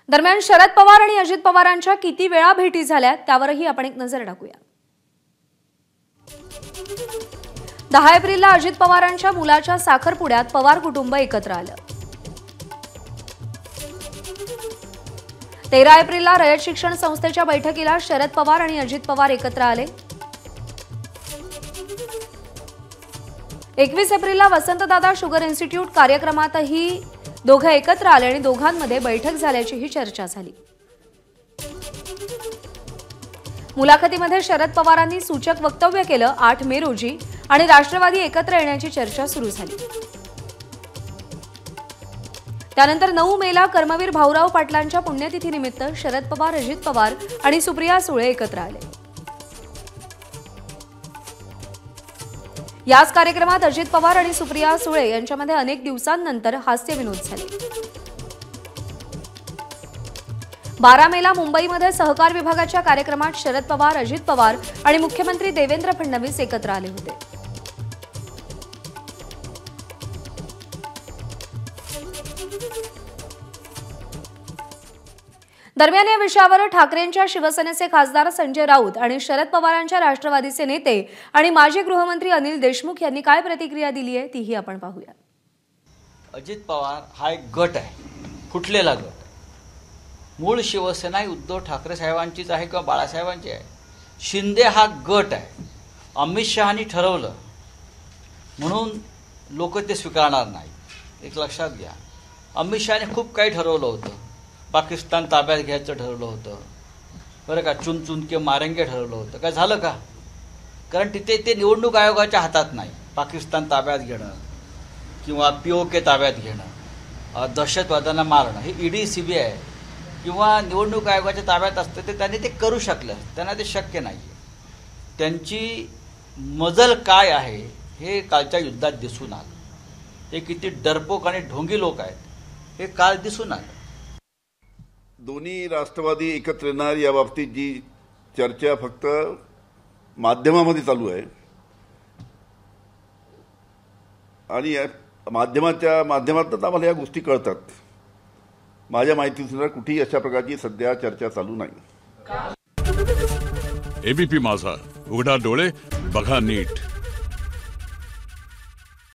दरम्यान शरद पवार आणि अजित पवारांच्या किती वेळा भेटी झाल्या त्यावरही आपण एक नजर टाकूया। 10 एप्रिलला अजित पवारांच्या मुलाच्या साखरपुड्यात पवार कुटुंब एकत्र आलं। 13 एप्रिलला रयत शिक्षण संस्थेच्या बैठकीला शरद पवार आणि अजित पवार एकत्र आले। 21 एप्रिलला वसंतदादा शुगर इन्स्टिट्यूट कार्यक्रमातही दोघे एकत्र आले आणि दोघांमध्ये बैठक झाल्याचीही चर्चा झाली। मुलाखतीमध्ये शरद पवारांनी सूचक वक्तव्य केलं। 8 मे रोजी आणि राष्ट्रवादी एकत्र येण्याची चर्चा सुरू झाली। त्यानंतर 9 मेला कर्मवीर भाऊराव पाटलांच्या पुण्यतिथीनिमित्त शरद पवार, अजित पवार आणि सुप्रिया सुळे एकत्र आले। याच कार्यक्रमात अजित पवार आणि सुप्रिया सुळे यांच्यामध्ये अनेक दिवसांनंतर हास्यविनोद झाले। 12 मेला मुंबईमध्ये सहकार विभागाच्या कार्यक्रमात शरद पवार, अजित पवार आणि मुख्यमंत्री देवेंद्र फडणवीस एकत्र आले होते। दरम्यान या विषयावर ठाकरेंच्या शिवसेनेचे खासदार संजय राऊत आणि शरद पवारांच्या राष्ट्रवादीचे नेते आणि माजी गृहमंत्री अनिल देशमुख यांनी काय प्रतिक्रिया दिली आहे तीही आपण पाहूया। अजित पवार हा एक गट आहे, फुटलेला गट। मूळ शिवसेना ही उद्धव ठाकरे साहेबांचीच आहे किंवा बाळासाहेबांची आहे। शिंदे हा गट आहे। अमित शहानी ठरवलं म्हणून लोक ते स्वीकारणार नाही, एक लक्षात घ्या। अमित शहाने खूप काही ठरवलं होतं। पाकिस्तान ताब्यात घ्यायचं ठरवलं होतं, बरं का। चुन चुन के मारेंगे ठरवलं होतं, काय झालं का? कारण तिथे ते निवडणूक आयोगाच्या हातात नाही। पाकिस्तान ताब्यात घेणं किंवा POK ताब्यात घेणं, दहशतवाद्यांना मारणं हे ED CBI किंवा निवडणूक आयोगाच्या ताब्यात असतं ते त्यांनी ते करू शकलं, त्यांना ते शक्य नाही आहे। त्यांची मजल काय आहे हे कालच्या युद्धात दिसून आलं। ते किती डरपोक आणि ढोंगी लोक आहेत हे काल दिसून आलं। दोन्ही राष्ट्रवादी एकत्र येणार या बाबतीत जी चर्चा फक्त माध्यमामध्ये चालू आहे आणि या माध्यमातून आम्हाला या गोष्टी कळतात। माझ्या माहितीनुसार कुठेही अशा प्रकारची सध्या चर्चा चालू नाही। ABP माझा, उघडा डोळे बघा नीट।